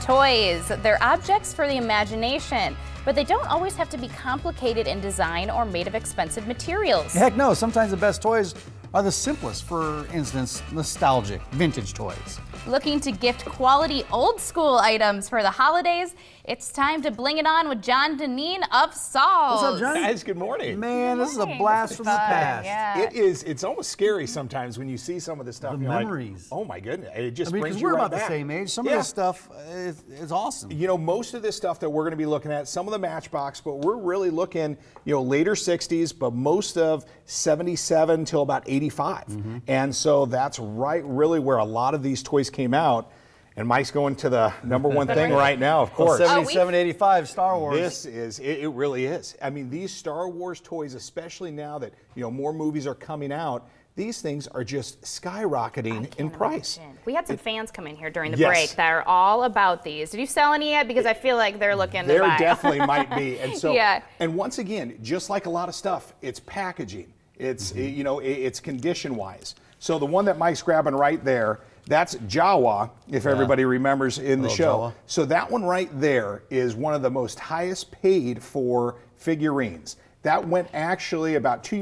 Toys, they're objects for the imagination, but they don't always have to be complicated in design or made of expensive materials. Heck no, sometimes the best toys are the simplest, for instance, nostalgic, vintage toys. Looking to gift quality old school items for the holidays? It's time to bling it on with John Dineen of Saul's. What's up, Johnny? Guys, good morning. Man, this is a blast from the past. Yeah. It is. It's almost scary sometimes when you see some of this stuff. The memories. Like, oh my goodness! It just because brings you we're right about back. the same age. Some of this stuff is awesome. You know, most of this stuff that we're going to be looking at, some of the Matchbox, but we're really looking, you know, later 60s, but most of 77 till about 85. And so that's really where a lot of these toys came out. And Mike's going to the number one thing right now, of course. 77, 85 Star Wars. This is, it really is. I mean, these Star Wars toys, especially now that, you know, more movies are coming out, these things are just skyrocketing in price. We had some fans come in here during the Yes. break that are all about these. Did you sell any yet? Because I feel like they're looking to There buy. definitely might be. And so, Yeah. and once again, just like a lot of stuff, it's packaging. It's, you know, it's condition-wise. So the one that Mike's grabbing right there, that's Jawa, if everybody remembers in the show. Jawa. So that one right there is one of the most highest paid for figurines. That went actually about 2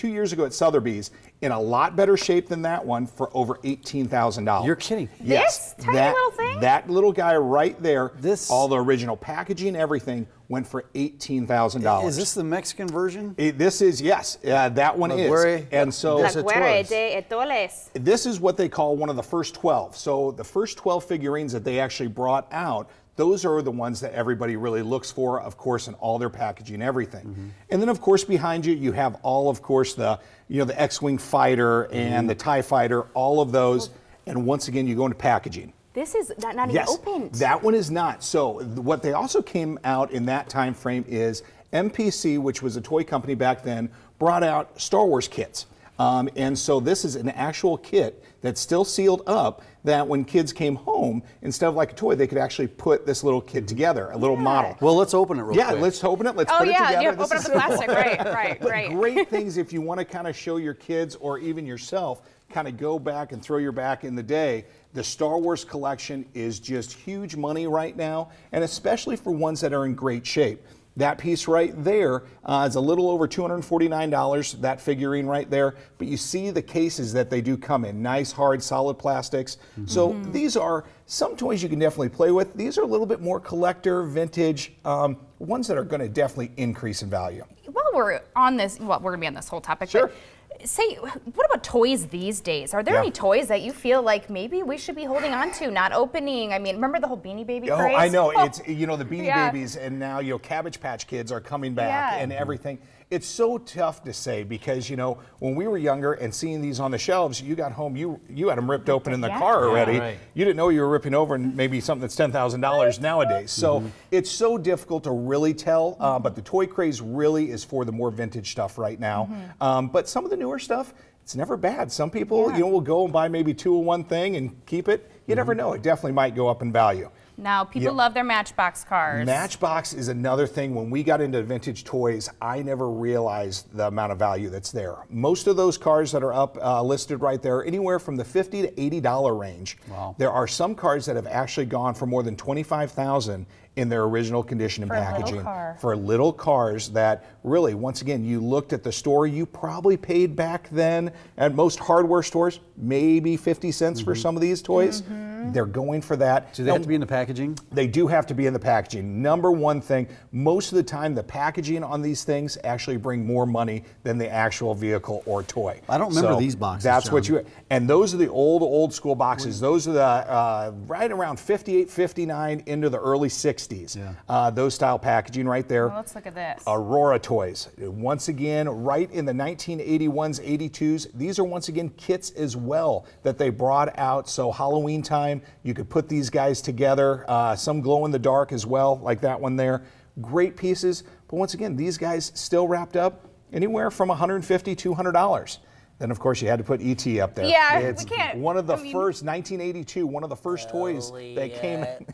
years ago at Sotheby's in a lot better shape than that one for over $18,000. You're kidding. Yes. This tiny little thing? That little guy right there, This- all the original packaging, everything, went for $18,000. Is this the Mexican version? This is, yes, that one is. And so Yes, it was. this is what they call one of the first 12. So the first 12 figurines that they actually brought out, those are the ones that everybody really looks for, of course, in all their packaging, everything. And then, of course, behind you, you have all, of course, the, you know, the X-Wing fighter and the TIE fighter, all of those. And once again, you go into packaging. This is not even opened. That one is not. So what they also came out in that time frame is MPC, which was a toy company back then, brought out Star Wars kits. And so this is an actual kit that's still sealed up, that when kids came home, instead of like a toy, they could actually put this little kit together, a little model. Well, let's open it real quick. Yeah, let's open it. Let's put it together. Yeah, This open up is the plastic. Right. great things if you want to kind of show your kids or even yourself, kind of go back and throw your back in the day. The Star Wars collection is just huge money right now, and especially for ones that are in great shape. That piece right there is a little over $249, that figurine right there. But you see the cases that they do come in, nice, hard, solid plastics. So these are some toys you can definitely play with. These are a little bit more collector, vintage, ones that are going to definitely increase in value. While we're on this, well, we're going to be on this whole topic. Sure. But say, what about toys these days? Are there any toys that you feel like maybe we should be holding on to, not opening? I mean, remember the whole Beanie Baby craze? Oh, I know. It's, you know, the Beanie Babies, and now, you know, Cabbage Patch Kids are coming back and everything. It's so tough to say because, you know, when we were younger and seeing these on the shelves, you got home, you had them ripped open in the car already. You didn't know you were ripping over and maybe something that's $10,000 nowadays. So it's so difficult to really tell, but the toy craze really is for the more vintage stuff right now. But some of the newer stuff, it's never bad. Some people, you know, will go and buy maybe two of one thing and keep it. You never know. It definitely might go up in value. Now, people love their Matchbox cars. Matchbox is another thing. When we got into vintage toys, I never realized the amount of value that's there. Most of those cars that are up listed right there, anywhere from the $50 to $80 range. Wow. There are some cars that have actually gone for more than $25,000 in their original condition and packaging for little cars that really, once again, you looked at the store, you probably paid back then at most hardware stores maybe 50 cents for some of these toys. They're going for that. Do they have to be in the packaging? They do have to be in the packaging. Number one thing, most of the time the packaging on these things actually bring more money than the actual vehicle or toy. I don't remember these boxes, That's John. what you, and those are the old school boxes. Those are the right around 58, 59 into the early 60s. Those style packaging right there. Well, let's look at this. Aurora toys. Once again, right in the 1981s, 82s, these are once again kits as well that they brought out. So Halloween time, you could put these guys together. Some glow in the dark as well, like that one there. Great pieces, but once again, these guys still wrapped up anywhere from $150, $200. Then, of course, you had to put E.T. up there. Yeah, it's we can't. One of the first, 1982, one of the first toys that came in.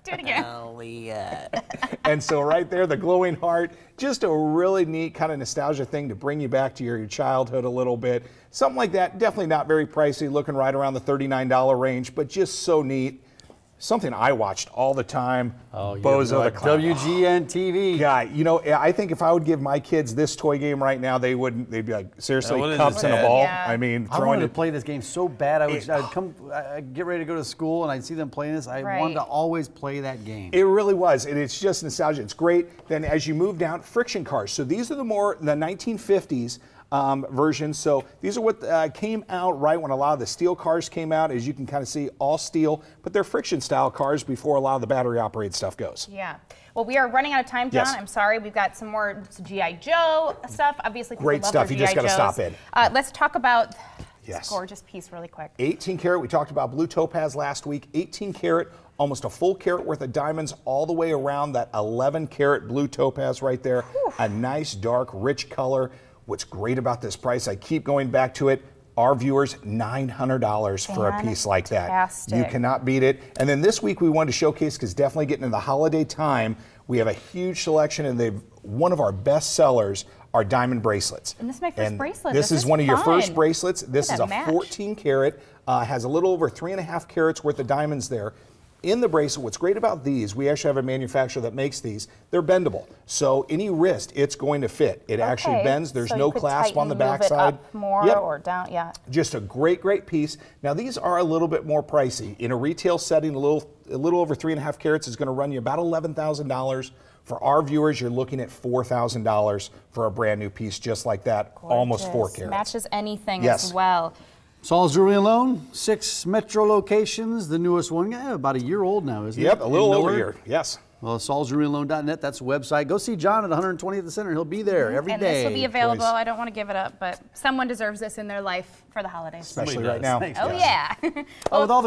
Do it again. And so right there, the glowing heart, just a really neat kind of nostalgia thing to bring you back to your childhood a little bit. Something like that, definitely not very pricey, looking right around the $39 range, but just so neat. something I watched all the time, Oh, Bozo the Clown. WGN TV. Yeah, you know, I think if I would give my kids this toy game right now, they'd be like, seriously, What is cups this, and a Dad? ball. Yeah. I mean, I throwing wanted to it. play this game so bad. I'd get ready to go to school and I'd see them playing this. I Right. wanted to always play that game. It really was, and it's just nostalgia. It's great. Then as you move down, friction cars. So these are the 1950s versions. So these are what came out right when a lot of the steel cars came out. As you can kind of see, all steel, but they're friction style cars before a lot of the battery operated stuff goes. Yeah. Well, we are running out of time, John. Yes. I'm sorry. We've got some more G.I. Joe stuff. Obviously, people Great love stuff. their You just G.I. gotta Joes. stop in. Let's talk about Yes. this gorgeous piece really quick. 18 karat, we talked about blue topaz last week. 18 karat, almost a full carat worth of diamonds all the way around that 11 karat blue topaz right there. Whew. A nice, dark, rich color. What's great about this price, I keep going back to it, our viewers, $900 for a piece like that. Fantastic. You cannot beat it. And then this week we wanted to showcase, because definitely getting into the holiday time, we have a huge selection, and one of our best sellers are diamond bracelets. And this is my first bracelet. This is one of your first bracelets. This Look is at a that match. 14 karat, has a little over 3.5 carats worth of diamonds there. In the bracelet, what's great about these, we actually have a manufacturer that makes these. They're bendable. So any wrist, it's going to fit. It actually Okay. bends. There's So no you could clasp on the tighten, move it backside. up more Yep. or down, yeah. Just a great, great piece. Now these are a little bit more pricey. In a retail setting, a little over 3.5 carats is going to run you about $11,000. For our viewers, you're looking at $4,000 for a brand new piece just like that, almost 4 Gorgeous. carats. Matches anything Yes. as well. Saul's Jewelry and Loan, 6 metro locations. The newest one, about a year old now, isn't it? Yep, a little In over Millard? here. Yes. Well, saulsjewelryandloan.net, that's the website. Go see John at 120th the Center. He'll be there every And day. this will be available. Choice. I don't want to give it up, but someone deserves this in their life for the holidays. Especially Somebody right does. now. Thanks, Oh, guys. yeah. With all the